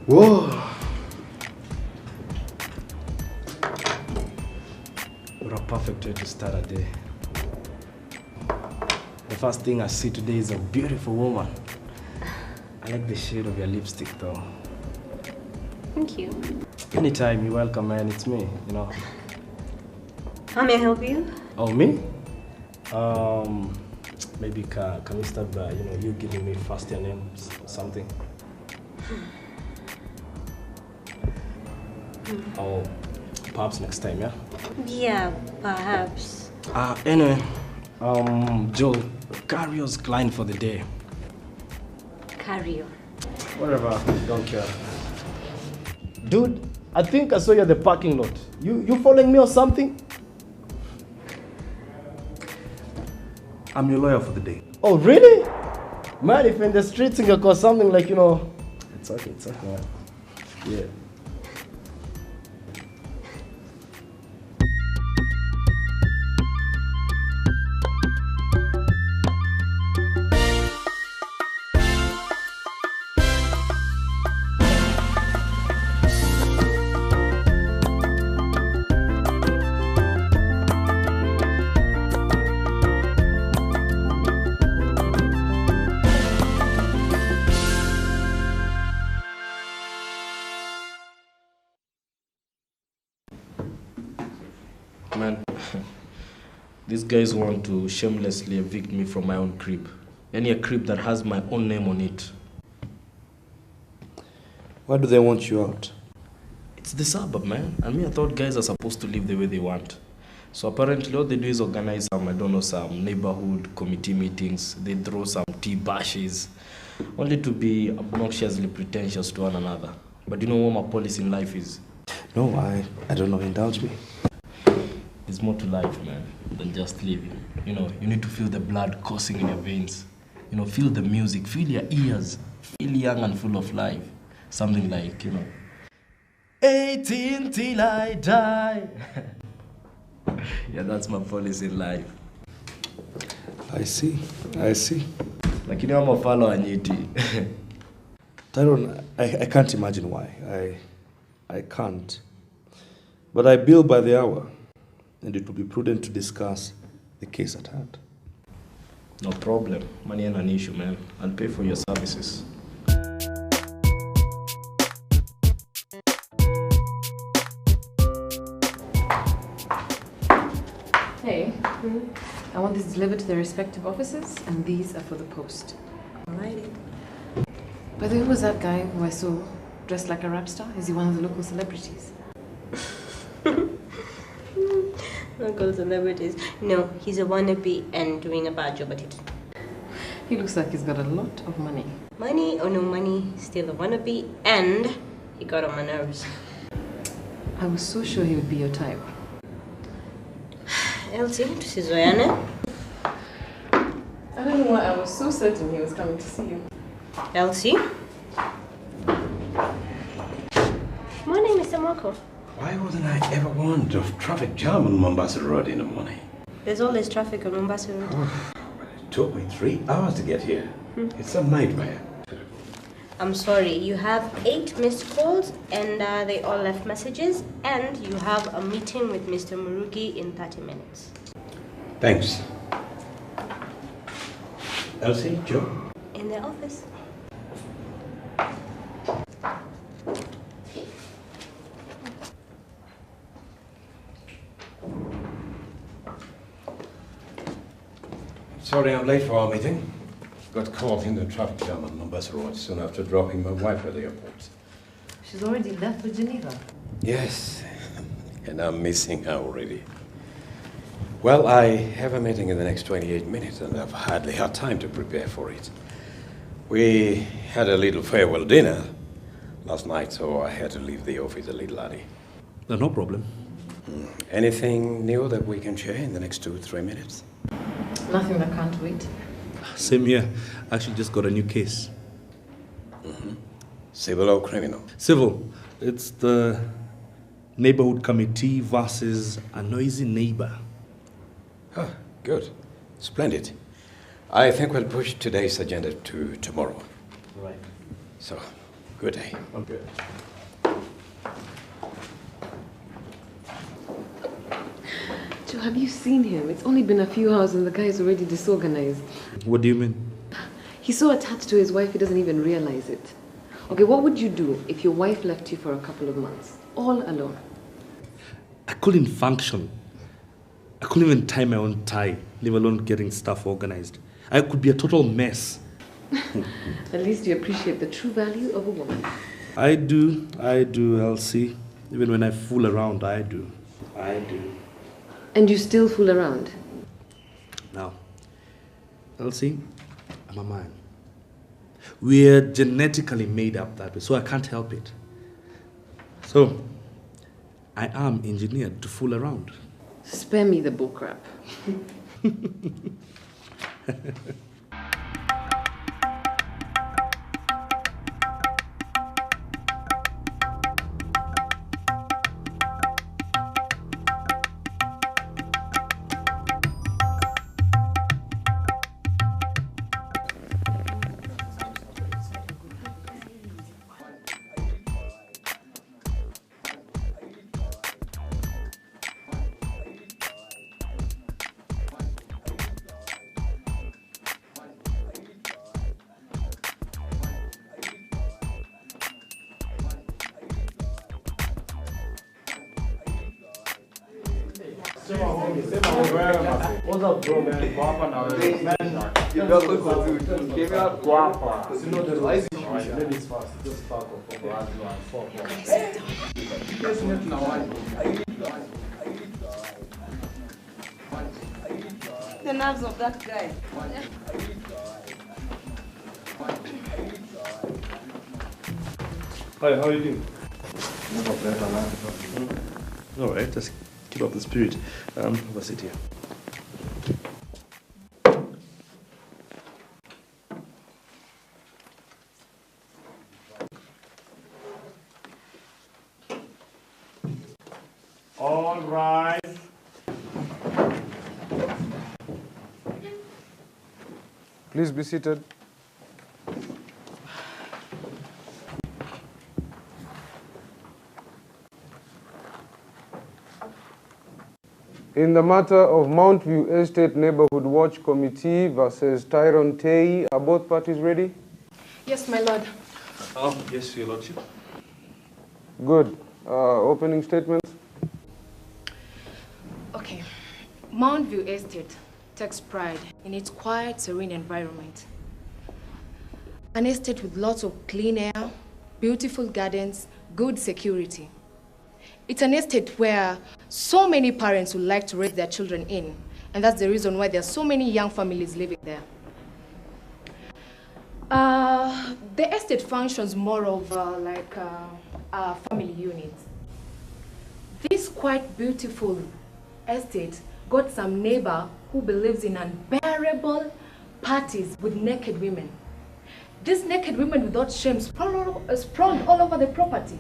Whoa! What a perfect way to start a day. The first thing I see today is a beautiful woman. I like the shade of your lipstick though. Thank you. Anytime, you're welcome, man. It's me, you know. How may I help you? Oh, me? Maybe can we start by, you giving me first your name or something? Oh, perhaps next time, yeah? Yeah, perhaps. Anyway, Joe, Carrio's client for the day. Carrio. Whatever, don't care. Dude, I think I saw you at the parking lot. You following me or something? I'm your lawyer for the day. Oh, really? Man, if in the streets you got something like, It's okay, man. Yeah. Man, these guys want to shamelessly evict me from my own crib. A crib that has my own name on it. Why do they want you out? It's the suburb, man. I thought guys are supposed to live the way they want. So apparently all they do is organize some neighborhood committee meetings. They throw some tea bashes, only to be obnoxiously pretentious to one another. But you know what my policy in life is? No, I don't know. Indulge me. There's more to life, man, than just living. You need to feel the blood coursing in your veins. Feel the music, feel your ears, feel young and full of life. Something like, 18 till I die. Yeah, that's my policy in life. I see. Like, I'm a follower, Nini. Tyrone, I can't imagine why. I can't. But I bill by the hour, and it will be prudent to discuss the case at hand. No problem. Money ain't an issue, man. I'll pay for your services. Hey, I want this delivered to the respective offices, and these are for the post. Alrighty. By the way, who was that guy who I saw dressed like a rap star? Is he one of the local celebrities? Local celebrities. No, he's a wannabe and doing a bad job at it. He looks like he's got a lot of money. Money or no money, still a wannabe, and he got on my nerves. I was so sure he would be your type. Elsie, tusizoeane. I don't know why I was so certain he was coming to see you. Elsie? Morning, Mr. Mwako. Why wouldn't I ever warn of traffic jam on Mombasa Road in the morning? There's always traffic on Mombasa Road. Oh, but it took me 3 hours to get here. It's a nightmare. I'm sorry, you have 8 missed calls and they all left messages, and you have a meeting with Mr. Murugi in 30 minutes. Thanks. Elsie, Joe? In the office. Sorry I'm late for our meeting. Got caught in the traffic jam on Mombasa Road soon after dropping my wife at the airport. She's already left for Geneva. Yes, and I'm missing her already. Well, I have a meeting in the next 28 minutes and I've hardly had time to prepare for it. We had a little farewell dinner, last night, so I had to leave the office a little early. No problem. Anything new that we can share in the next 2-3 minutes? Nothing that can't wait. Same here. I actually just got a new case. Civil or criminal? Civil. It's the neighborhood committee versus a noisy neighbor. Oh, good. Splendid. I think we'll push today's agenda to tomorrow. Right. So, good day. Okay. Joe, have you seen him? It's only been a few hours and the guy is already disorganized. What do you mean? He's so attached to his wife he doesn't even realize it. Okay, what would you do if your wife left you for a couple of months, all alone? I couldn't function. I couldn't even tie my own tie, leave alone getting stuff organized. I could be a total mess. At least you appreciate the true value of a woman. I do, Elsie. Even when I fool around, I do. And you still fool around? Now, Elsie, I'm a man. We're genetically made up that way, so I can't help it. So, I am engineered to fool around. Spare me the bullcrap. What's up, bro, man? Guapa now, man. You got look for food. Give me out guapa. You know the lies. Maybe it's fast. Just fuck off. The nerves of that guy. Hi, how are you doing? All right, just keep up the spirit. Have a seat here. All right. Please be seated. In the matter of Mount View Estate Neighborhood Watch Committee versus Tyrone Tei, are both parties ready? Yes, my lord. Yes, Your Lordship. Good. Opening statements? Okay. Mount View Estate takes pride in its quiet, serene environment. An estate with lots of clean air, beautiful gardens, good security. It's an estate where so many parents would like to raise their children in, and that's the reason why there are so many young families living there. The estate functions more of like a family unit. This quite beautiful estate got some neighbor who believes in unbearable parties with naked women. These naked women without shame sprawled all over the property.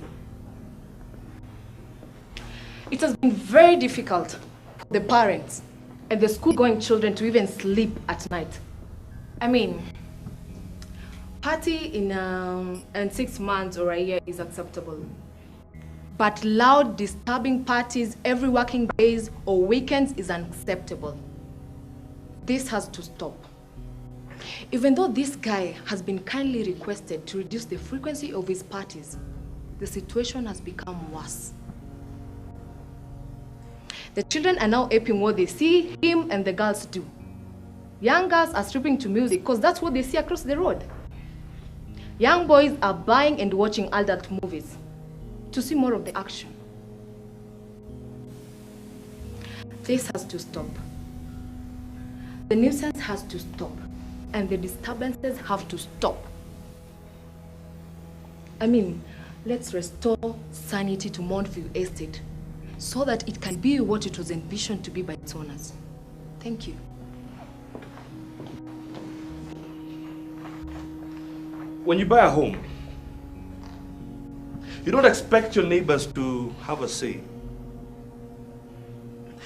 It has been very difficult for the parents and the school-going children to even sleep at night. I mean, party in 6 months or a year is acceptable. But loud, disturbing parties every working days or weekends is unacceptable. This has to stop. Even though this guy has been kindly requested to reduce the frequency of his parties, the situation has become worse. The children are now aping what they see him and the girls do. Young girls are stripping to music because that's what they see across the road. Young boys are buying and watching adult movies to see more of the action. This has to stop. The nuisance has to stop, and the disturbances have to stop. I mean, let's restore sanity to Montview Estate so that it can be what it was envisioned to be by its owners. Thank you. When you buy a home, you don't expect your neighbors to have a say.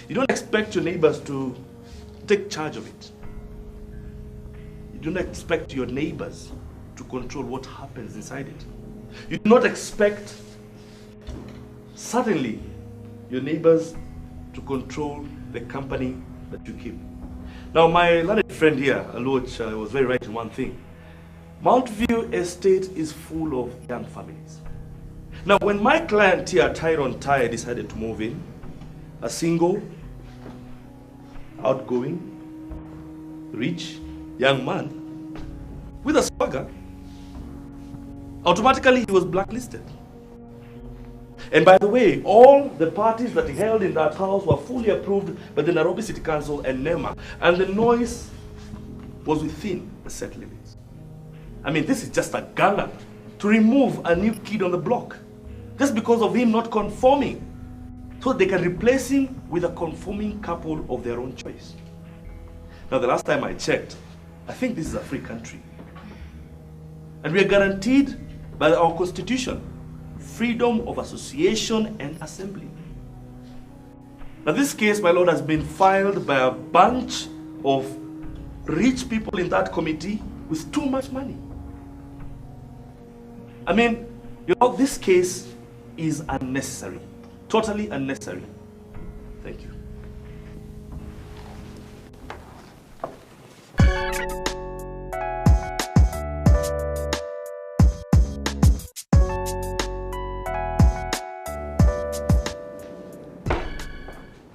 You don't expect your neighbors to take charge of it. You don't expect your neighbors to control what happens inside it. You do not expect, certainly, your neighbors to control the company that you keep. Now, my learned friend here, Aluoch, was very right in one thing. Montview Estate is full of young families. Now, when my client here, Tyrone Ty, decided to move in, a single, outgoing, rich young man with a swagger, automatically he was blacklisted. And by the way, all the parties that he held in that house were fully approved by the Nairobi City Council and NEMA, and the noise was within the set limits. I mean, this is just a ganga to remove a new kid on the block just because of him not conforming, so they can replace him with a conforming couple of their own choice. Now, the last time I checked, I think this is a free country. And we are guaranteed by our constitution freedom of association and assembly. Now, this case, my lord, has been filed by a bunch of rich people in that committee with too much money. I mean, you know, this case is unnecessary, totally unnecessary. Thank you.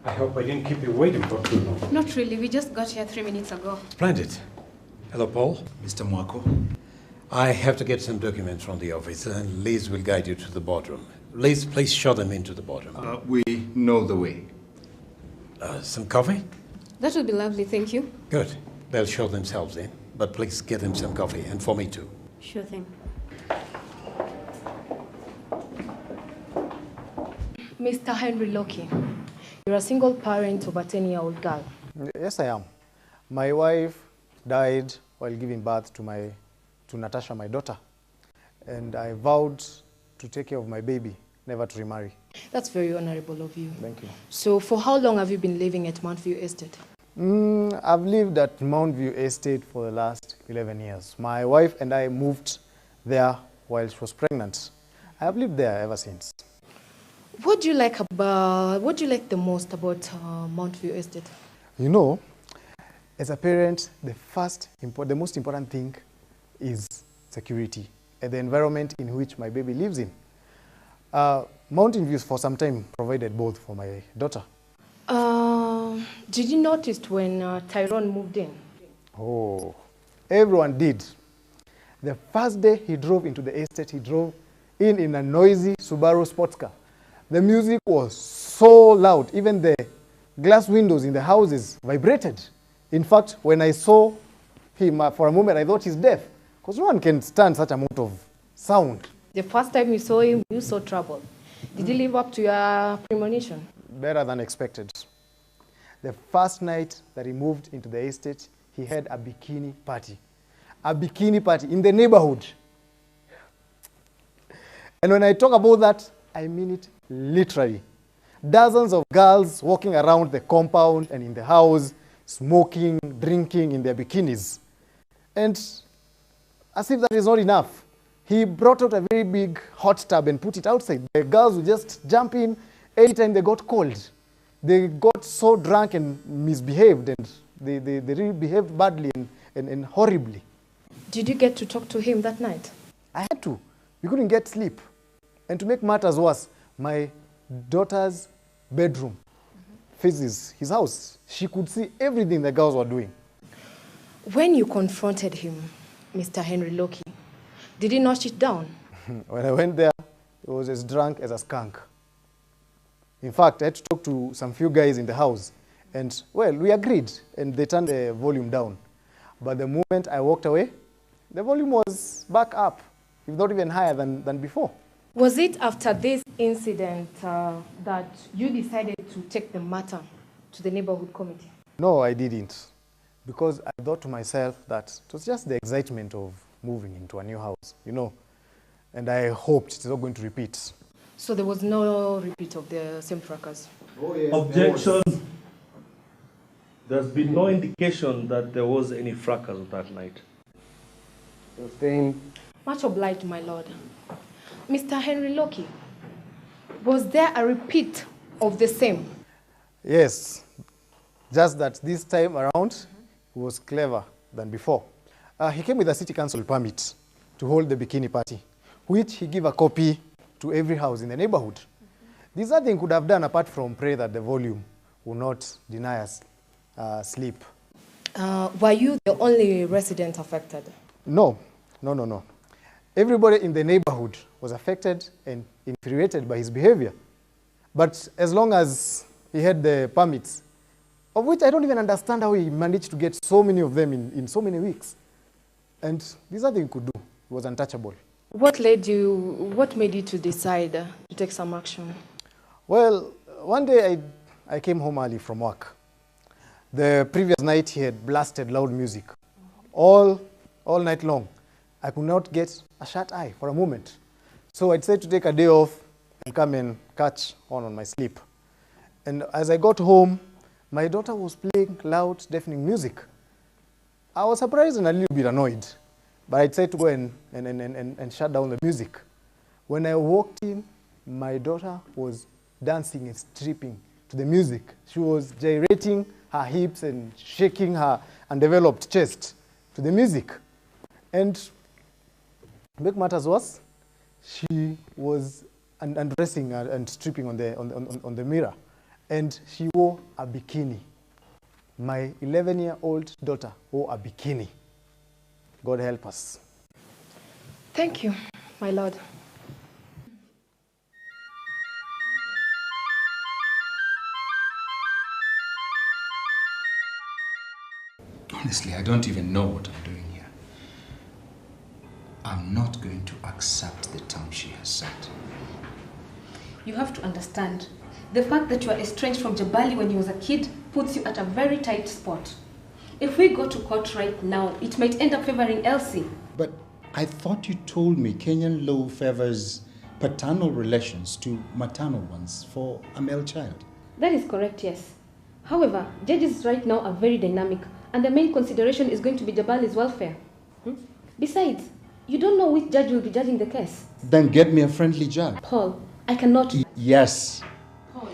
I hope I didn't keep you waiting for too long. Not really. We just got here 3 minutes ago. Splendid. Hello, Paul. Mr. Mwako. I have to get some documents from the office, and Liz will guide you to the boardroom. Liz, please show them into the boardroom. We know the way. Some coffee? That would be lovely, thank you. Good. They'll show themselves in, but please get them some coffee, and for me too. Sure thing. Mr. Henry Loki, you're a single parent of a 10-year-old girl. Yes, I am. My wife died while giving birth to Natasha, my daughter. And I vowed to take care of my baby, never to remarry. That's very honorable of you. Thank you. So for how long have you been living at Montview Estate? I've lived at Montview Estate for the last 11 years. My wife and I moved there while she was pregnant. I have lived there ever since. What do you like the most about Montview Estate? You know, as a parent, the most important thing is security and the environment in which my baby lives in. Mountain Views for some time provided both for my daughter. Did you notice when Tyrone moved in? Oh, everyone did. The first day he drove into the estate, he drove in a noisy Subaru sports car. The music was so loud, even the glass windows in the houses vibrated. In fact, when I saw him for a moment, I thought he's deaf, because no one can stand such amount of sound. The first time you saw him, you saw trouble. Did he live up to your premonition? Better than expected. The first night that he moved into the estate, he had a bikini party. A bikini party in the neighborhood. And when I talk about that, I mean it literally. Dozens of girls walking around the compound and in the house, smoking, drinking in their bikinis. And as if that is not enough, he brought out a very big hot tub and put it outside. The girls would just jump in anytime they got cold. They got so drunk and misbehaved, and they really behaved badly and horribly. Did you get to talk to him that night? I had to. We couldn't get sleep. And to make matters worse, my daughter's bedroom faces his house. She could see everything the girls were doing. When you confronted him, Mr. Henry Loki, did he notch it down? When I went there, he was as drunk as a skunk. In fact, I had to talk to some few guys in the house. And, well, we agreed, and they turned the volume down. But the moment I walked away, the volume was back up, if not even higher than before. Was it after this incident that you decided to take the matter to the neighborhood committee? No, I didn't. Because I thought to myself that it was just the excitement of moving into a new house, you know. And I hoped it's not going to repeat. So there was no repeat of the same fracas? Oh, yes. Objection. There's been no indication that there was any fracas that night. Sustained. Much obliged, my lord. Mr. Henry Loki, was there a repeat of the same? Yes, just that this time around, he was clever than before. He came with a city council permit to hold the bikini party, which he gave a copy to every house in the neighborhood. This other thing could have done apart from pray that the volume would not deny us sleep. Were you the only resident affected? No. Everybody in the neighborhood was affected and infuriated by his behavior. But as long as he had the permits, of which I don't even understand how he managed to get so many of them in so many weeks. And this other thing he could do. He was untouchable. What made you to decide to take some action? Well, one day I came home early from work. The previous night he had blasted loud music all night long. I could not get a shut eye for a moment. So I decided to take a day off and come and catch on my sleep. And as I got home, my daughter was playing loud, deafening music. I was surprised and a little bit annoyed, but I decided to go and shut down the music. When I walked in, my daughter was dancing and stripping to the music. She was gyrating her hips and shaking her undeveloped chest to the music. And to make matters worse, she was undressing and stripping on the mirror. And she wore a bikini. My 11-year-old daughter wore a bikini. God help us. Thank you, my lord. Honestly, I don't even know what I'm doing here. I'm not going to accept the terms she has set. You have to understand, the fact that you are estranged from Jabali when he was a kid puts you at a very tight spot. If we go to court right now, it might end up favoring Elsie. But I thought you told me Kenyan law favors paternal relations to maternal ones for a male child. That is correct, yes. However, judges right now are very dynamic, and the main consideration is going to be Jabali's welfare. Besides, you don't know which judge will be judging the case. Then get me a friendly judge. Paul, I cannot... Yes. Paul.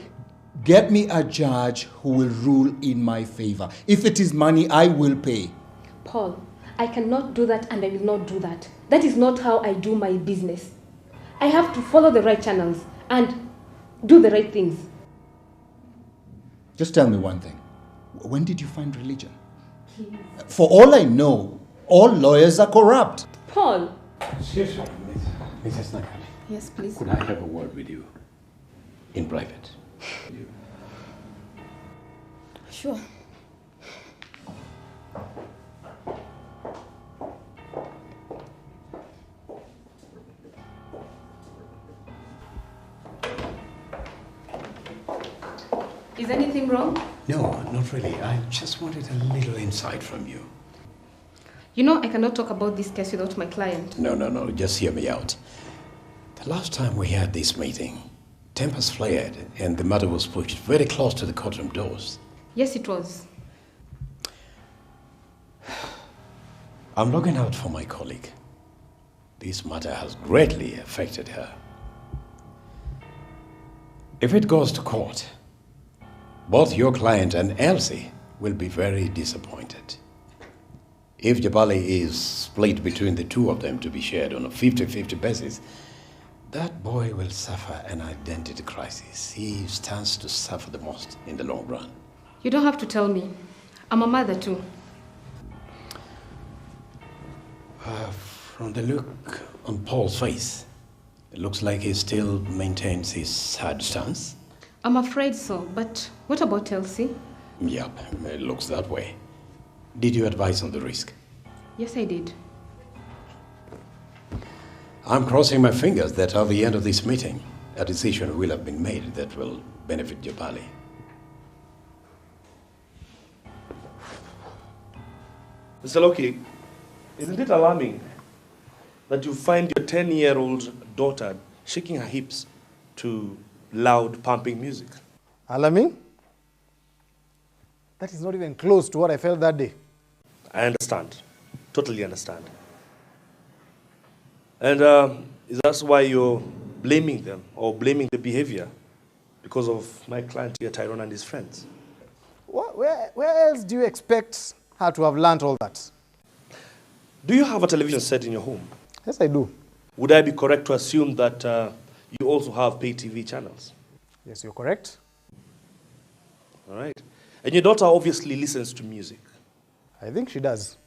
Get me a judge who will rule in my favor. If it is money, I will pay. Paul, I cannot do that and I will not do that. That is not how I do my business. I have to follow the right channels and do the right things. Just tell me one thing. When did you find religion? Please. For all I know, all lawyers are corrupt. Paul. Excuse me, Mrs. Nakali. Yes, please. Could I have a word with you in private? Sure. Is anything wrong? No, not really. I just wanted a little insight from you. You know, I cannot talk about this case without my client. No. Just hear me out. The last time we had this meeting, tempers flared and the matter was pushed very close to the courtroom doors. Yes, it was. I'm looking out for my colleague. This matter has greatly affected her. If it goes to court, both your client and Elsie will be very disappointed. If Jabali is split between the two of them to be shared on a 50-50 basis, that boy will suffer an identity crisis. He stands to suffer the most in the long run. You don't have to tell me. I'm a mother too. From the look on Paul's face, it looks like he still maintains his sad stance. I'm afraid so, but what about Elsie? Yep, it looks that way. Did you advise on the risk? Yes, I did. I'm crossing my fingers that at the end of this meeting, a decision will have been made that will benefit Jabali. Mr. Loki, isn't it alarming that you find your 10-year-old daughter shaking her hips to loud, pumping music? Alarming? That is not even close to what I felt that day. I understand. Totally understand. And is that why you're blaming them or blaming the behavior because of my client here, Tyrone, and his friends? Where else do you expect her to have learned all that? Do you have a television set in your home? Yes, I do. Would I be correct to assume that you also have pay TV channels? Yes, you're correct. All right. And your daughter obviously listens to music. I think she does.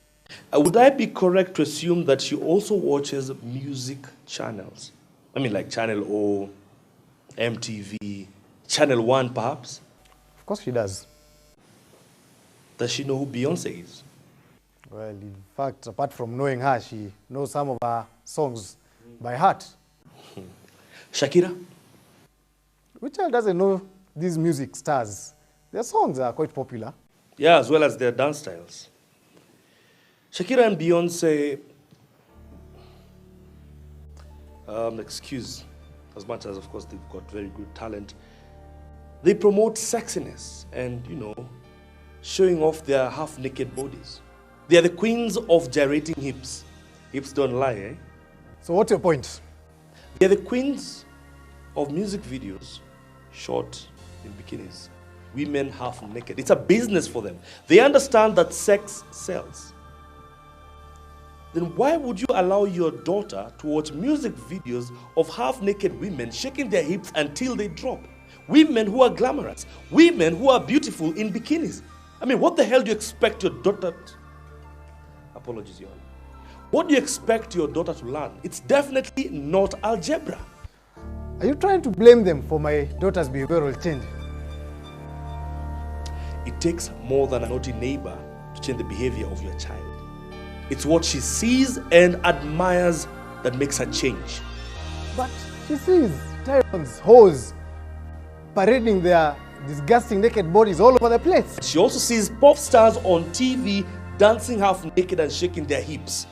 Would I be correct to assume that she also watches music channels? I mean, like Channel O, MTV, Channel 1 perhaps? Of course she does. Does she know who Beyonce is? Well, in fact, apart from knowing her, she knows some of her songs by heart. Shakira? Which child doesn't know these music stars? Their songs are quite popular. Yeah, as well as their dance styles. Shakira and Beyonce, excuse, as much as, of course, they've got very good talent, they promote sexiness and, you know, showing off their half-naked bodies. They are the queens of gyrating hips. Hips don't lie, eh? So what's your point? They are the queens of music videos shot in bikinis. Women half-naked. It's a business for them. They understand that sex sells. Then why would you allow your daughter to watch music videos of half-naked women shaking their hips until they drop? Women who are glamorous. Women who are beautiful in bikinis. I mean, what the hell do you expect your daughter... Apologies, Your Honor. What do you expect your daughter to learn? It's definitely not algebra. Are you trying to blame them for my daughter's behavioral change? It takes more than a naughty neighbor to change the behavior of your child. It's what she sees and admires that makes her change. But she sees Tyrone's hoes parading their disgusting naked bodies all over the place. She also sees pop stars on TV dancing half naked and shaking their hips.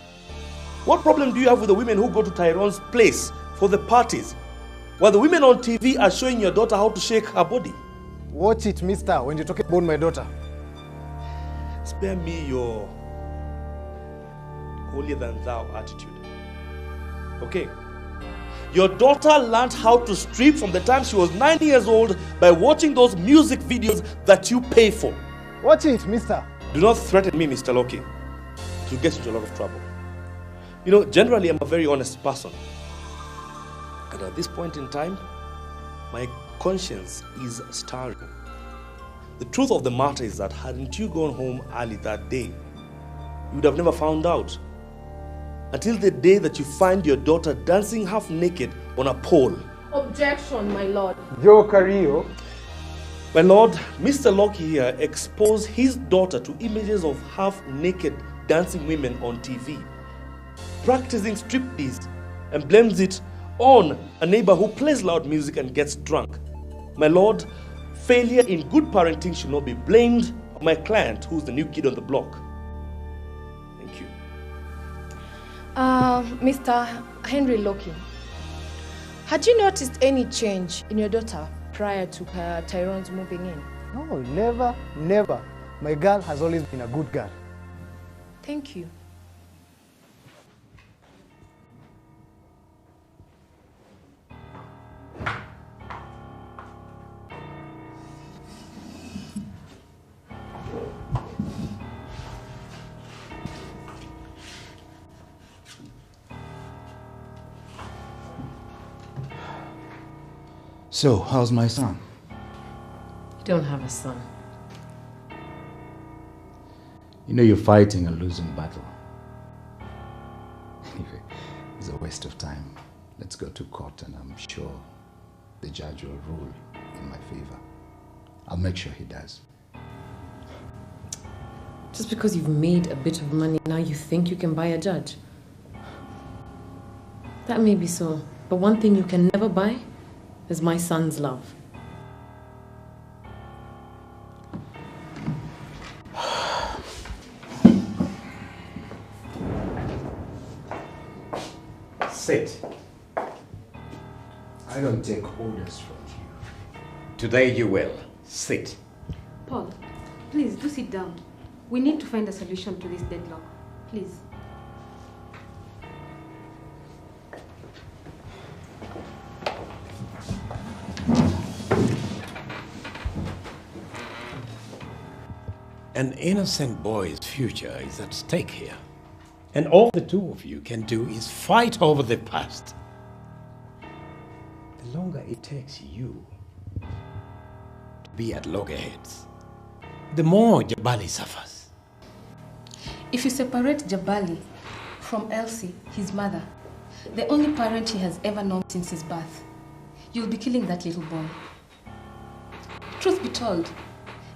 What problem do you have with the women who go to Tyrone's place for the parties, while the women on TV are showing your daughter how to shake her body? Watch it, mister, when you're talking about my daughter. Spare me your holier-than-thou attitude. Okay? Your daughter learned how to strip from the time she was 9 years old by watching those music videos that you pay for. Watch it, mister. Do not threaten me, Mr. Loki. You'll get into a lot of trouble. You know, generally, I'm a very honest person. And at this point in time, my conscience is starring. The truth of the matter is that hadn't you gone home early that day, you would have never found out. Until the day that you find your daughter dancing half naked on a pole. Objection, my lord. Joe Carrillo. My lord, Mr. Loki here exposed his daughter to images of half-naked dancing women on TV, practicing striptease, and blames it on a neighbor who plays loud music and gets drunk. My lord, failure in good parenting should not be blamed on my client, who's the new kid on the block. Thank you. Mr. Henry Loki, had you noticed any change in your daughter prior to Tyrone's moving in? No, never, never. My girl has always been a good girl. Thank you. So, how's my son? You don't have a son. You know you're fighting a losing battle. Anyway, it's a waste of time. Let's go to court and I'm sure the judge will rule in my favor. I'll make sure he does. Just because you've made a bit of money, now you think you can buy a judge? That may be so, but one thing you can never buy is my son's love. Sit. I don't take orders from you. Today you will. Sit. Paul, please do sit down. We need to find a solution to this deadlock. Please. An innocent boy's future is at stake here. And all the two of you can do is fight over the past. The longer it takes you to be at loggerheads, the more Jabali suffers. If you separate Jabali from Elsie, his mother, the only parent he has ever known since his birth, you'll be killing that little boy. Truth be told,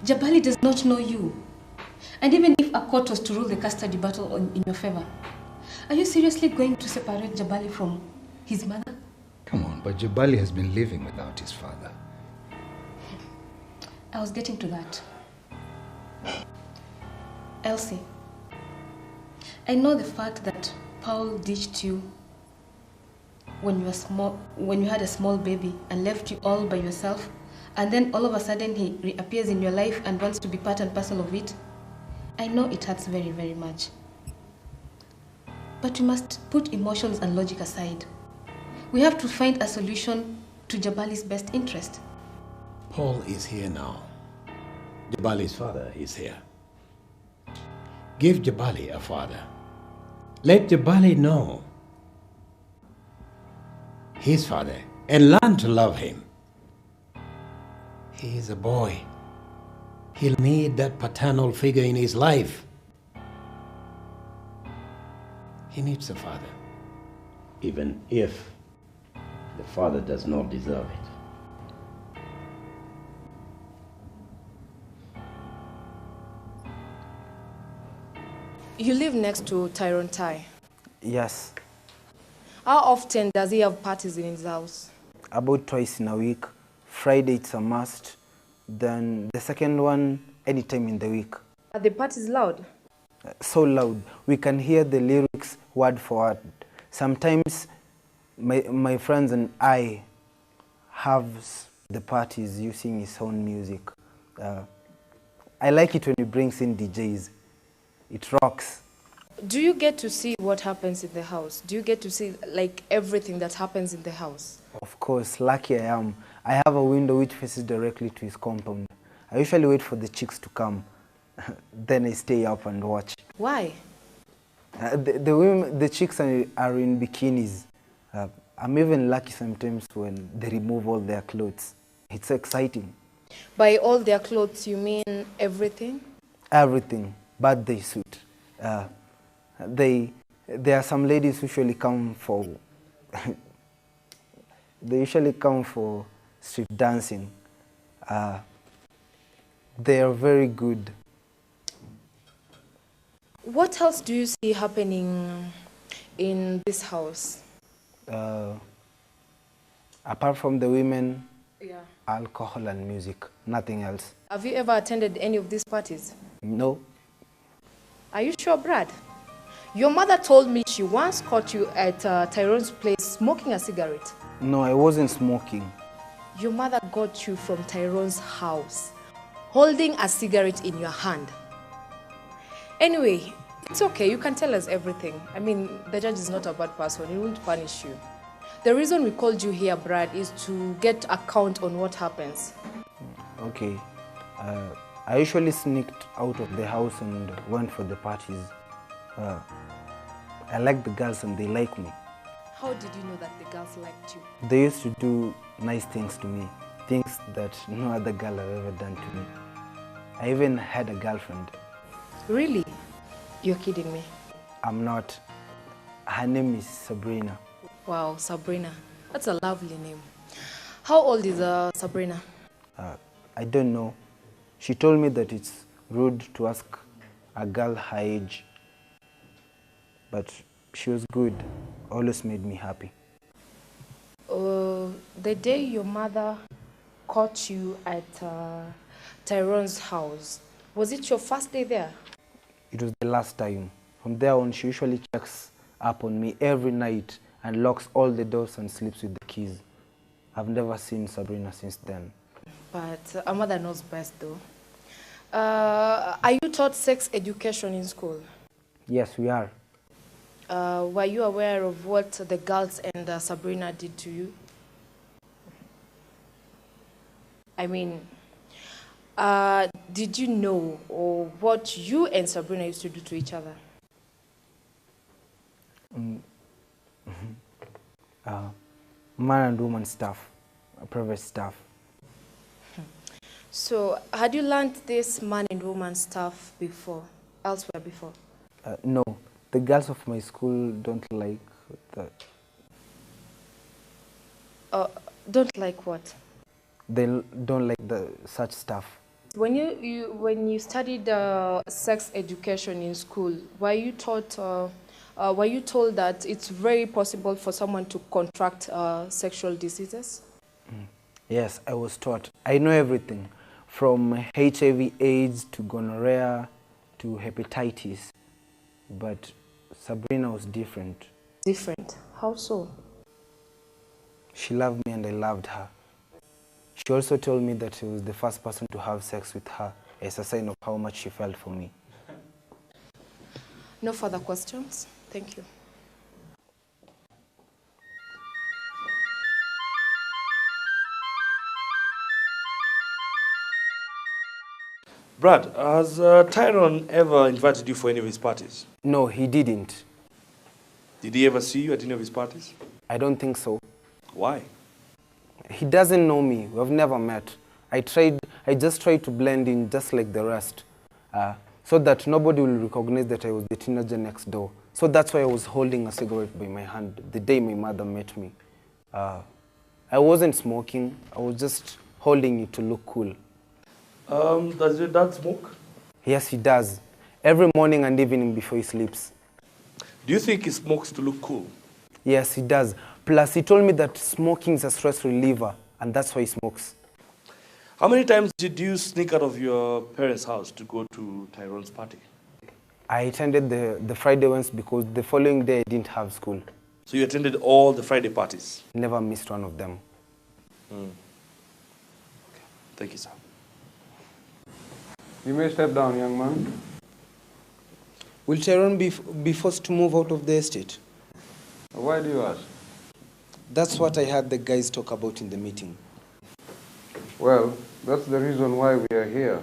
Jabali does not know you. And even if a court was to rule the custody battle in your favor, are you seriously going to separate Jabali from his mother? Come on, but Jabali has been living without his father. I was getting to that. Elsie, I know the fact that Paul ditched you when you had a small baby and left you all by yourself, and then all of a sudden he reappears in your life and wants to be part and parcel of it. I know it hurts very, very much. But we must put emotions and logic aside. We have to find a solution to Jabali's best interest. Paul is here now. Jabali's father is here. Give Jabali a father. Let Jabali know his father and learn to love him. He is a boy. He'll need that paternal figure in his life. He needs a father, even if the father does not deserve it. You live next to Tyrone Tai. Yes, How often does he have parties in his house? about twice in a week. Friday it's a must. Then the second one, anytime in the week. Are the parties loud? So loud, we can hear the lyrics word for word. Sometimes my friends and I have the parties using his own music. I like it when he brings in DJs. It rocks. Do you get to see what happens in the house? Do you get to see like everything that happens in the house? Of course, lucky I am. I have a window which faces directly to his compound. I usually wait for the chicks to come. Then I stay up and watch. Why? The chicks are in bikinis. I'm even lucky sometimes when they remove all their clothes. It's exciting. By all their clothes, you mean everything? Everything, but they suit. There are some ladies who usually come for they usually come for street dancing. They are very good. What else do you see happening in this house? Apart from the women, Yeah. alcohol and music, nothing else. Have you ever attended any of these parties? No. Are you sure, Brad? Your mother told me she once caught you at Tyrone's place smoking a cigarette. No, I wasn't smoking. Your mother got you from Tyrone's house, holding a cigarette in your hand. Anyway, it's okay, you can tell us everything. I mean, the judge is not a bad person, he won't punish you. The reason we called you here, Brad, is to get a count on what happens. Okay. I usually sneaked out of the house and went for the parties. I like the girls and they like me. How did you know that the girls liked you? They used to do nice things to me, things that no other girl have ever done to me. I even had a girlfriend. Really? You're kidding me. I'm not. Her name is Sabrina. Wow, Sabrina. That's a lovely name. How old is Sabrina? I don't know. She told me that it's rude to ask a girl her age. But she was good, always made me happy. So, the day your mother caught you at Tyrone's house, was it your first day there? It was the last time. From there on, she usually checks up on me every night and locks all the doors and sleeps with the keys. I've never seen Sabrina since then. But a mother knows best, though. Are you taught sex education in school? Yes, we are. Were you aware of what the girls and Sabrina did to you? I mean, did you know or what you and Sabrina used to do to each other? Man and woman stuff, private stuff. So, had you learned this man and woman stuff elsewhere before? No, the girls of my school don't like that. Don't like what? They don't like such stuff. When you studied sex education in school, were you told that it's very possible for someone to contract sexual diseases? Yes, I was taught. I know everything, from HIV/AIDS to gonorrhea to hepatitis. But Sabrina was different. Different? How so? She loved me and I loved her. She also told me that she was the first person to have sex with her as a sign of how much she felt for me. No further questions? Thank you. Brad, has Tyrone ever invited you for any of his parties? No, he didn't. Did he ever see you at any of his parties? I don't think so. Why? He doesn't know me. We've never met. I just tried to blend in just like the rest, so that nobody will recognize that I was the teenager next door. So that's why I was holding a cigarette by my hand the day my mother met me. I wasn't smoking. I was just holding it to look cool. Does your dad smoke? Yes, he does. Every morning and evening before he sleeps. Do you think he smokes to look cool? Yes, he does. Plus, he told me that smoking is a stress reliever, and that's why he smokes. How many times did you sneak out of your parents' house to go to Tyrone's party? I attended the Friday ones because the following day I didn't have school. So you attended all the Friday parties? Never missed one of them. Okay. Thank you, sir. You may step down, young man. Will Tyrone be forced to move out of the estate? Why do you ask? That's what I heard the guys talk about in the meeting. Well, that's the reason why we are here.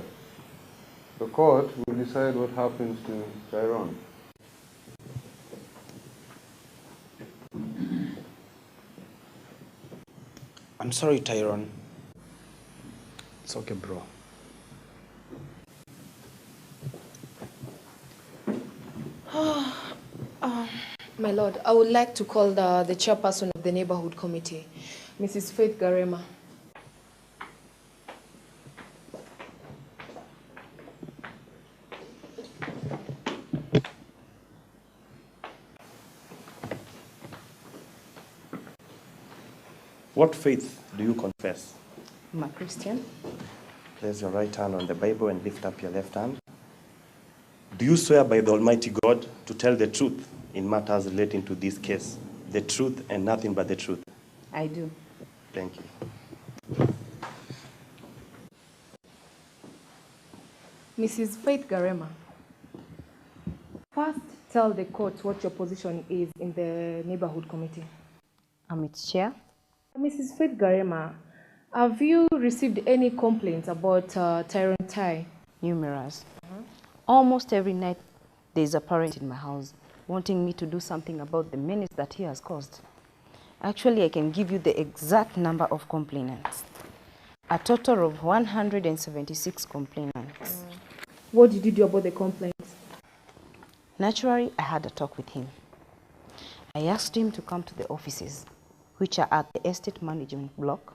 The court will decide what happens to Tyrone. I'm sorry, Tyrone. It's okay, bro. My lord, I would like to call the chairperson of the neighborhood committee, Mrs. Faith Garema. What faith do you confess? I'm a Christian. Place your right hand on the Bible and lift up your left hand. Do you swear by the Almighty God to tell the truth in matters relating to this case, the truth and nothing but the truth? I do. Thank you. Mrs. Faith Garema, first tell the court what your position is in the neighborhood committee. I'm its chair. Mrs. Faith Garema, have you received any complaints about Tyrone Tai? Numerous. Almost every night there's a parent in my house wanting me to do something about the menace that he has caused. Actually, I can give you the exact number of complainants. A total of 176 complainants. What did you do about the complaints? Naturally, I had a talk with him. I asked him to come to the offices, which are at the estate management block.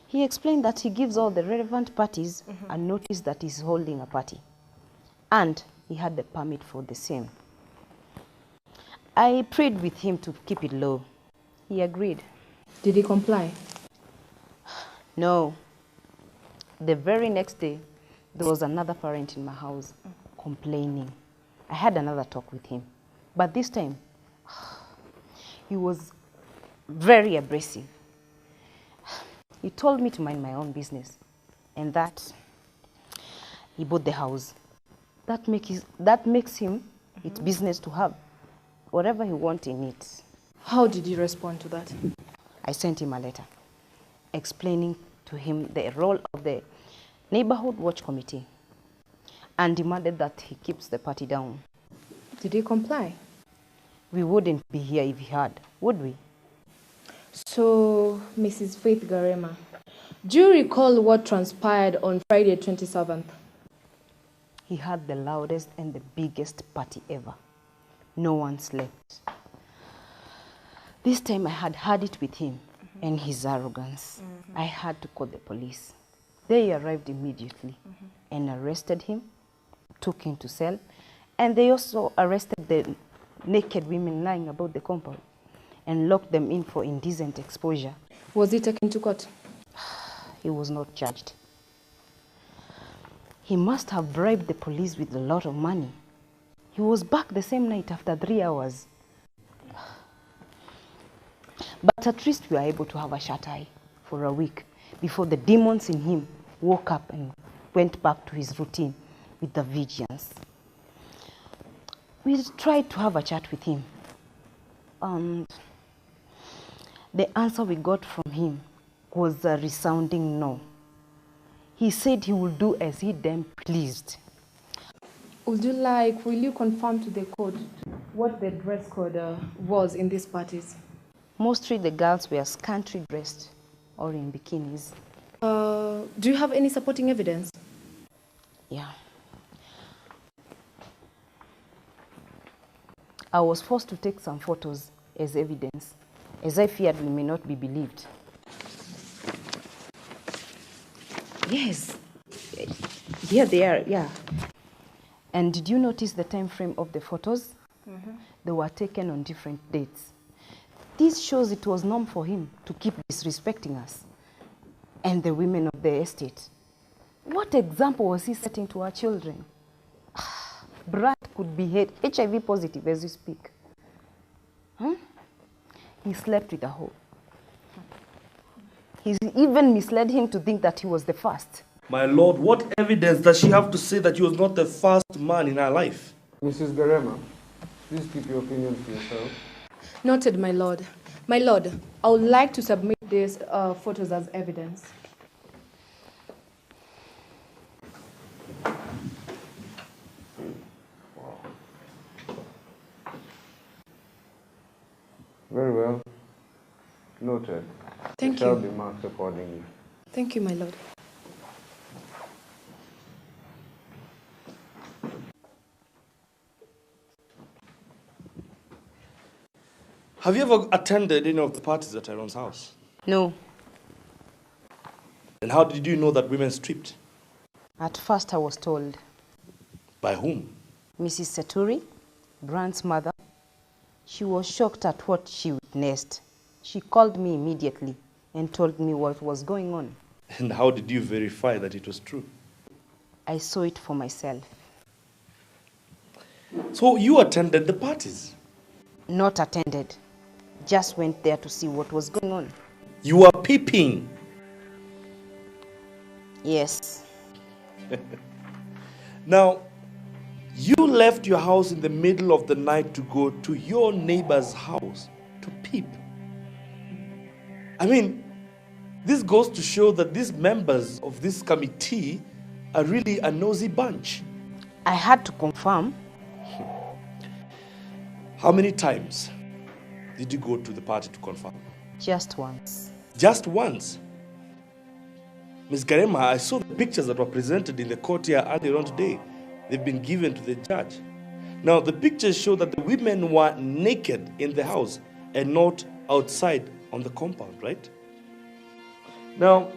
He explained that he gives all the relevant parties a notice that he's holding a party. And he had the permit for the same. I prayed with him to keep it low. He agreed. Did he comply? No. The very next day, there was another parent in my house complaining. I had another talk with him. But this time, he was very abrasive. He told me to mind my own business and that he bought the house. That makes him its business to have whatever he wants in it. How did you respond to that? I sent him a letter explaining to him the role of the neighborhood watch committee and demanded that he keeps the party down. Did he comply? We wouldn't be here if he had, would we? So, Mrs. Faith Garema, do you recall what transpired on Friday 27th? He had the loudest and the biggest party ever. No one slept. This time I had it with him and his arrogance. I had to call the police. They arrived immediately and arrested him, took him to cell, and they also arrested the naked women lying about the compound and locked them in for indecent exposure. Was he taken to court? He was not charged. He must have bribed the police with a lot of money. He was back the same night after 3 hours. But at least we were able to have a shut-eye for a week before the demons in him woke up and went back to his routine with the vigilance. We tried to have a chat with him. And the answer we got from him was a resounding no. He said he would do as he damn pleased. Will you confirm to the code what the dress code was in these parties? Mostly the girls were scantily dressed or in bikinis. Do you have any supporting evidence? Yeah. I was forced to take some photos as evidence, as I feared we may not be believed. Yes. Here they are, yeah. And did you notice the time frame of the photos? They were taken on different dates. This shows it was normal for him to keep disrespecting us and the women of the estate. What example was he setting to our children? Brad could be HIV positive as we speak. He slept with a hoe. He even misled him to think that he was the first. My lord, what evidence does she have to say that he was not the first man in her life? Mrs. Garema, please keep your opinions to yourself. Noted, my lord. My lord, I would like to submit these photos as evidence. Very well. Noted. Thank It shall you. be marked accordingly. Thank you, my lord. Have you ever attended any of the parties at Tyrone's house? No. And how did you know that women stripped? At first I was told. By whom? Mrs. Seturi, Brand's mother. She was shocked at what she witnessed. She called me immediately and told me what was going on. And how did you verify that it was true? I saw it for myself. So you attended the parties? Not attended. Just went there to see what was going on. You were peeping? Yes. Now, you left your house in the middle of the night to go to your neighbor's house to peep. I mean, this goes to show that these members of this committee are really a nosy bunch. I had to confirm. How many times did you go to the party to confirm? Just once. Just once? Ms. Garema, I saw the pictures that were presented in the court here earlier on today. They've been given to the judge. Now, the pictures show that the women were naked in the house and not outside on the compound, right? Now,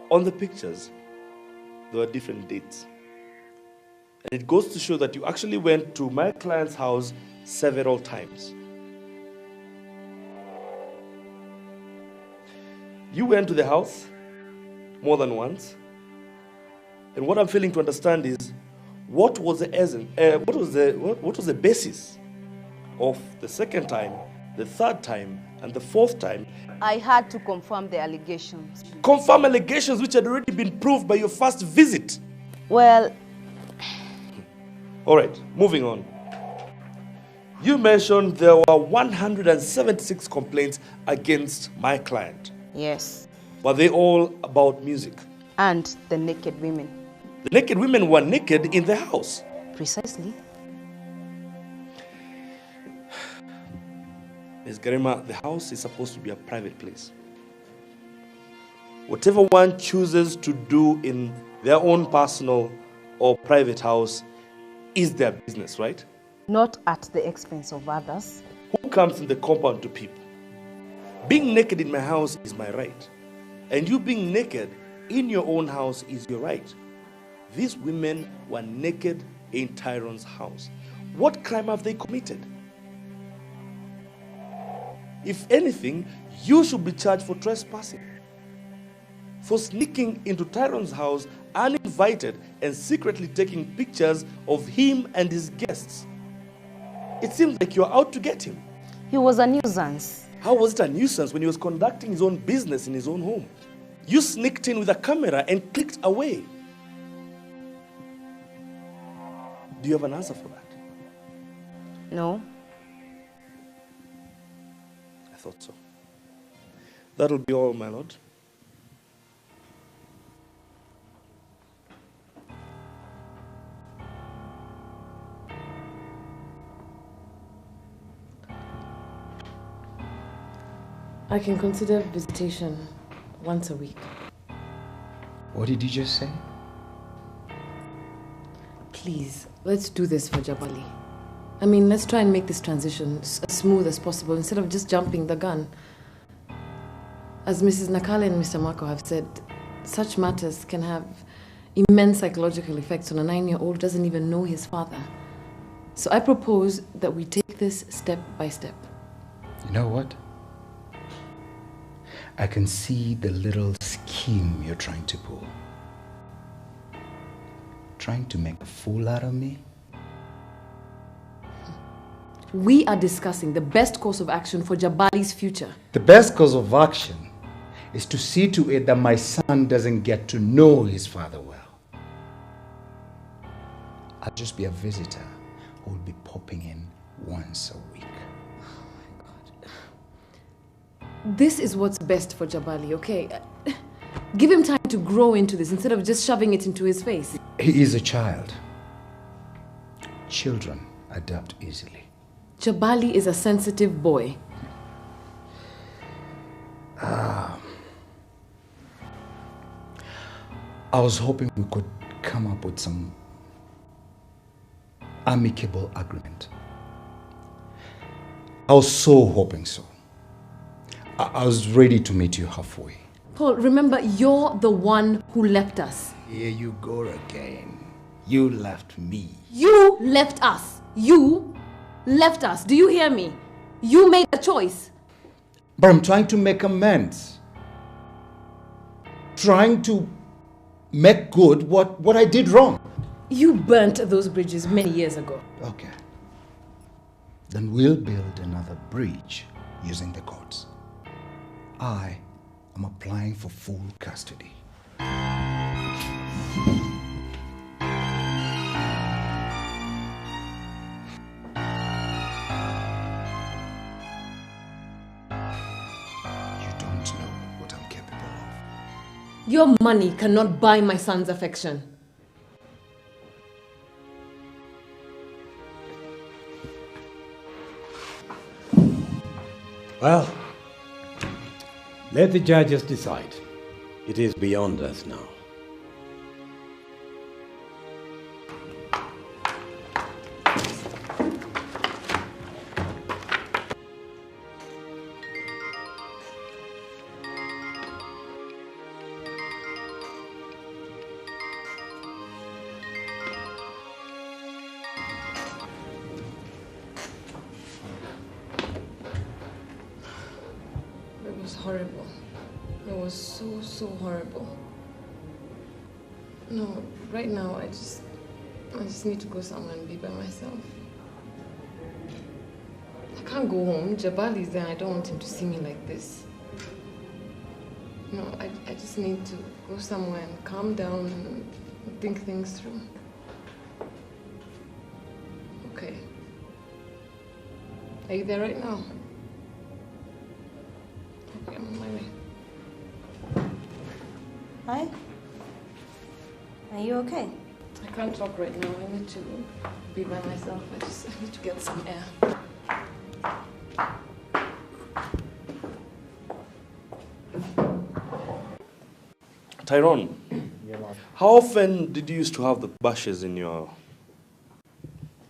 on the pictures, there were different dates. And it goes to show that you actually went to my client's house several times. You went to the house more than once. And what I'm failing to understand is what was the essence, what was the basis of the second time, the third time, and the fourth time? I had to confirm the allegations. Confirm allegations which had already been proved by your first visit. Well, all right, moving on. You mentioned there were 176 complaints against my client. yes. Were they all about music? And the naked women. The naked women were naked in the house. Precisely. Ms. Garema, the house is supposed to be a private place. Whatever one chooses to do in their own personal or private house is their business, right? Not at the expense of others. Who comes in the compound to peep? Being naked in my house is my right. And you being naked in your own house is your right. These women were naked in Tyrone's house. What crime have they committed? If anything, you should be charged for trespassing. For sneaking into Tyrone's house uninvited and secretly taking pictures of him and his guests. It seems like you're out to get him. He was a nuisance. How was it a nuisance when he was conducting his own business in his own home? You sneaked in with a camera and clicked away. Do you have an answer for that? No. I thought so. That'll be all, my lord. I can consider visitation once a week. What did you just say? Please, let's do this for Jabali. I mean, let's try and make this transition as smooth as possible instead of just jumping the gun. As Mrs. Nakale and Mr. Mwako have said, such matters can have immense psychological effects on a 9-year-old who doesn't even know his father. So I propose that we take this step by step. You know what? I can see the little scheme you're trying to pull. Trying to make a fool out of me? We are discussing the best course of action for Jabali's future. The best course of action is to see to it that my son doesn't get to know his father well. I'll just be a visitor who will be popping in once a week. This is what's best for Jabali, okay? Give him time to grow into this instead of just shoving it into his face. He is a child. Children adapt easily. Jabali is a sensitive boy. I was hoping we could come up with some amicable agreement. I was so hoping so. I was ready to meet you halfway. Paul, remember, you're the one who left us. Here you go again. You left me. You left us. You left us. Do you hear me? You made a choice. But I'm trying to make amends. Trying to make good what I did wrong. You burnt those bridges many years ago. Okay. Then we'll build another bridge using the courts. I am applying for full custody. Your money cannot buy my son's affection. Well, let the judges decide. It is beyond us now. It was horrible. It was so horrible. No, right now I just need to go somewhere and be by myself. I can't go home. Jabali's there. I don't want him to see me like this. No, I just need to go somewhere and calm down and think things through. Okay. Are you there right now? Okay, I'm on my way. Hi. Are you okay? I can't talk right now. I need to be by myself. I need to get some air. Tyrone, how often did you used to have the bashes in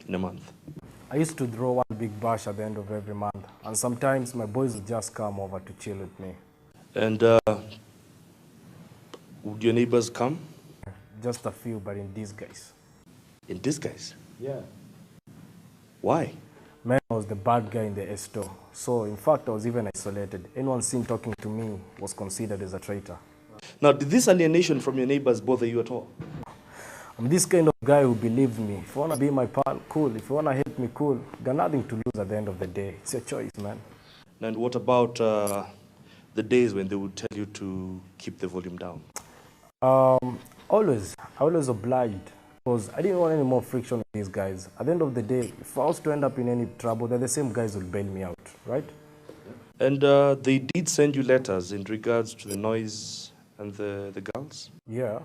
a month? I used to throw one big bash at the end of every month, and sometimes my boys would just come over to chill with me. And would your neighbors come? Just a few, but in disguise. In disguise? Yeah. Why? Man, I was the bad guy in the store, so in fact I was even isolated. Anyone seen talking to me was considered as a traitor. Now, did this alienation from your neighbors bother you at all? I'm this kind of guy who believes me. If you want to be my pal, cool. If you want to hate me, cool. Got nothing to lose at the end of the day. It's your choice, man. And what about the days when they would tell you to keep the volume down? Always. I always obliged, because I didn't want any more friction with these guys. At the end of the day, if I was to end up in any trouble, they're the same guys who will bail me out, right? And they did send you letters in regards to the noise and the girls? Yeah.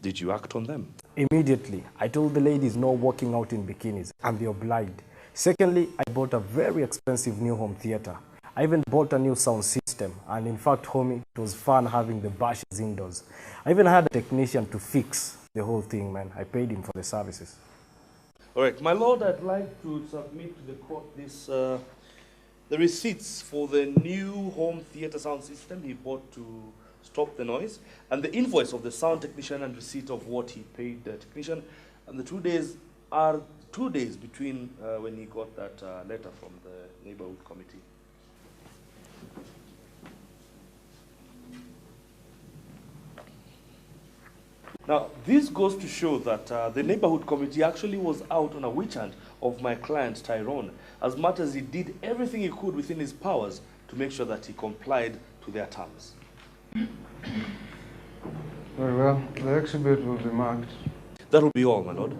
Did you act on them? Immediately. I told the ladies no walking out in bikinis, and they obliged. Secondly, I bought a very expensive new home theater. I even bought a new sound system, and in fact, homie, it was fun having the bashes indoors. I even had a technician to fix the whole thing, man. I paid him for the services. All right, my lord, I'd like to submit to the court this, the receipts for the new home theater sound system he bought to stop the noise, and the invoice of the sound technician and receipt of what he paid the technician. And the 2 days are 2 days between when he got that letter from the neighborhood committee. Now, this goes to show that the neighborhood committee actually was out on a witch hunt of my client Tyrone, as much as he did everything he could within his powers to make sure that he complied to their terms. Very well. The exhibit will be marked. That will be all, my lord.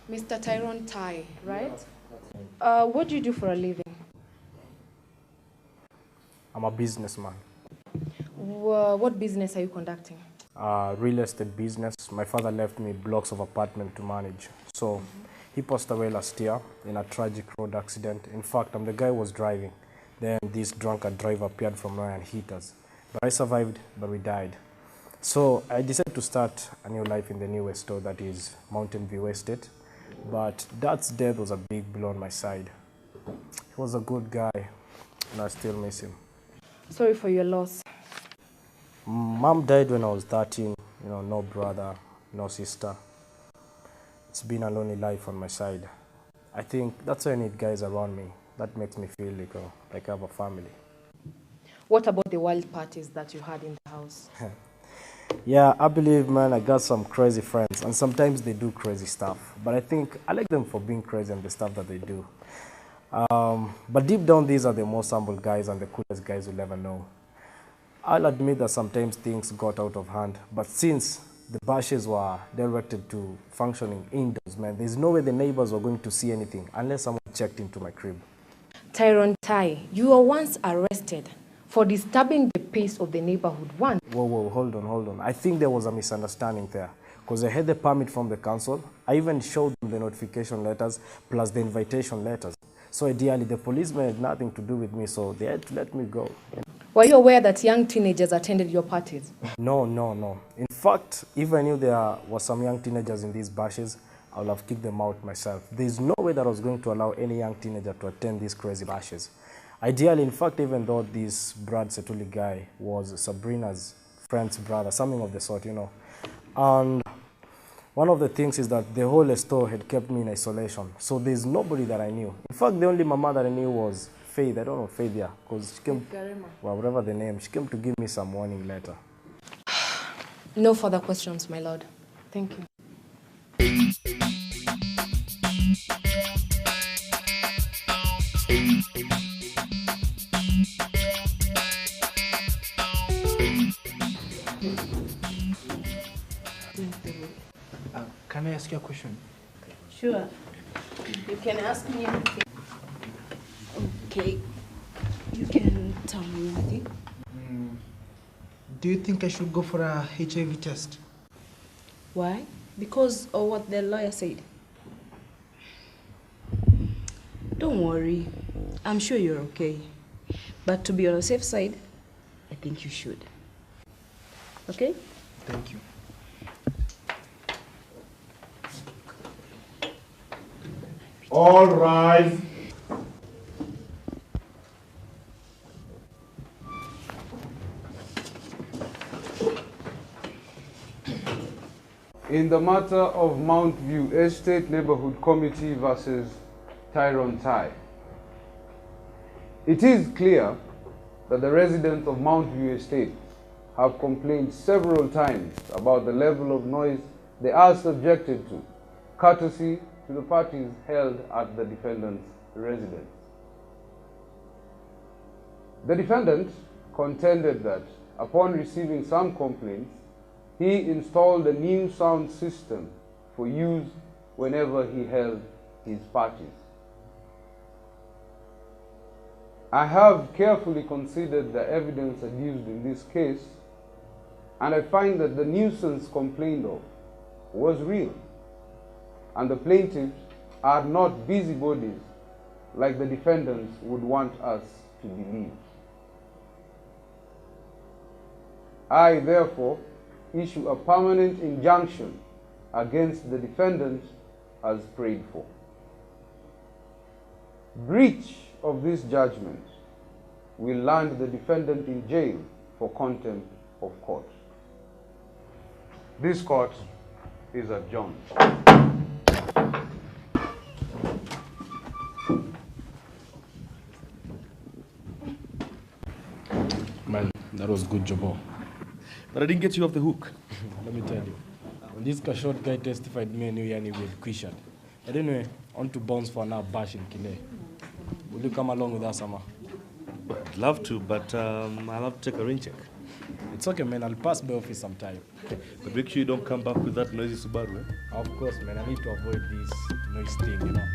Mr. Tyrone Tai, right? What do you do for a living? I'm a businessman. What business are you conducting? Real estate business. My father left me blocks of apartment to manage. So he passed away last year in a tragic road accident. In fact, I'm the guy who was driving. Then this drunkard driver appeared from nowhere and hit us. But I survived, but we died. So I decided to start a new life in the new store, that is Mountain View Estate. But Dad's death was a big blow on my side. He was a good guy, and I still miss him. Sorry for your loss. Mom died when I was 13. You know, no brother, no sister. It's been a lonely life on my side. I think that's why I need guys around me. That makes me feel like I have a family. What about the wild parties that you had in the house? Yeah, I believe, man, I got some crazy friends, and sometimes they do crazy stuff. But I think I like them for being crazy and the stuff that they do. But deep down, these are the most humble guys and the coolest guys you'll ever know. I'll admit that sometimes things got out of hand, but since the bashes were directed to functioning indoors, man, there's no way the neighbors were going to see anything unless someone checked into my crib. Tyrone Tai, you were once arrested for disturbing the peace of the neighborhood once. Whoa, hold on. I think there was a misunderstanding there, because I had the permit from the council. I even showed them the notification letters plus the invitation letters. So ideally, the policemen had nothing to do with me, so they had to let me go. Were you aware that young teenagers attended your parties? No. In fact, if I knew there were some young teenagers in these bashes, I would have kicked them out myself. There's no way that I was going to allow any young teenager to attend these crazy bashes. Ideally, in fact, even though this Brad Setuli guy was Sabrina's friend's brother, something of the sort, you know. And One of the things is that the whole store had kept me in isolation. So there's nobody that I knew. In fact, the only mama that I knew was Faith. I don't know Faith, yeah, because she came, well, whatever the name, she came to give me some warning letter. No further questions, my lord. Thank you. Can I ask you a question? Sure. You can ask me anything. Okay. You can tell me anything. Do you think I should go for a HIV test? Why? Because of what the lawyer said. Don't worry. I'm sure you're okay. But to be on the safe side, I think you should. Okay? Thank you. All rise. In the matter of Mount View Estate Neighborhood Committee versus Tyrone Tai, it is clear that the residents of Mount View Estate have complained several times about the level of noise they are subjected to, courtesy to the parties held at the defendant's residence. The defendant contended that upon receiving some complaints, he installed a new sound system for use whenever he held his parties. I have carefully considered the evidence adduced in this case, and I find that the nuisance complained of was real, and the plaintiffs are not busybodies like the defendants would want us to believe. I, therefore, issue a permanent injunction against the defendant as prayed for. Breach of this judgment will land the defendant in jail for contempt of court. This court is adjourned. Man, that was good job. But I didn't get you off the hook. Let me tell you. When this short guy testified, me and you we had questioned. But anyway, on to bounce for now bash in Kile. Will you come along with us, Sama? I'd love to, but I'll have to take a rain check. It's okay, man. I'll pass by office sometime. But make sure you don't come back with that noisy Subaru, eh? Of course, man. I need to avoid this noise thing, you know.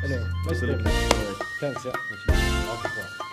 Anyway, let's Absolutely. go. Thanks, yeah. Of course.